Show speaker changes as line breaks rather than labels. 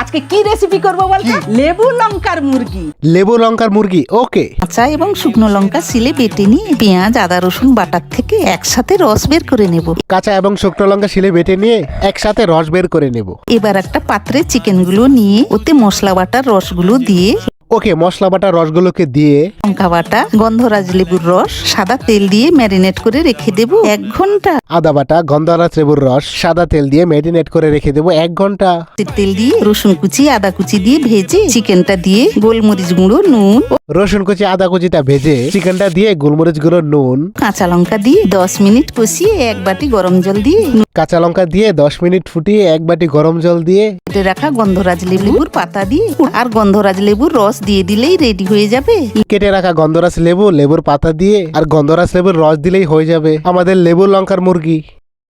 আজকে কি রেসিপি করব বলতো? লেবু লঙ্কার মুরগি।
লেবু লঙ্কার মুরগি, ওকে।
কাঁচা এবং শুকনো লঙ্কা সিলে বেটে নিয়ে পেঁয়াজ আদা রসুন বাটার থেকে একসাথে রস বের করে নেব।
কাঁচা এবং শুকনো লঙ্কা শিলে বেটে নিয়ে একসাথে রস বের করে নেব।
এবার একটা পাত্রে চিকেনগুলো নিয়ে ওতে মশলা বাটার রসগুলো দিয়ে,
ওকে, মশলা বাটা রসগুলোকে দিয়ে
লঙ্কা বাটা, গন্ধরাজ লেবুর রস, সাদা তেল দিয়ে ম্যারিনেট করে রেখে দেব 1 ঘন্টা।
আদা বাটা, গন্ধরাজ লেবুর রস, সাদা তেল দিয়ে ম্যারিনেট করে রেখে দেবো 1 ঘন্টা।
তেল দিয়ে রসুন কুচি আদা কুচি দিয়ে ভেজে চিকেনটা দিয়ে গোলমরিচ গুঁড়ো, নুন,
রসুন কুচি আদা কুচিটা ভেজে চিকেনটা দিয়ে গোলমরিচ গুঁড়ো, নুন,
কাঁচা লঙ্কা দিয়ে 10 মিনিট কষিয়ে 1 বাটি গরম জল দিয়ে,
কাঁচা লঙ্কা দিয়ে 10 মিনিট ফুটিয়ে 1 বাটি গরম জল দিয়ে,
কেটে রাখা গন্ধরাজ লেবুর পাতা দিয়ে আর গন্ধরাজ লেবুর রস দিয়ে দিলেই রেডি হয়ে যাবে।
কেটে রাখা গন্ধরাজ লেবুর পাতা দিয়ে আর গন্ধরাজ লেবুর রস দিলেই হয়ে যাবে আমাদের লেবু লঙ্কার মুরগি।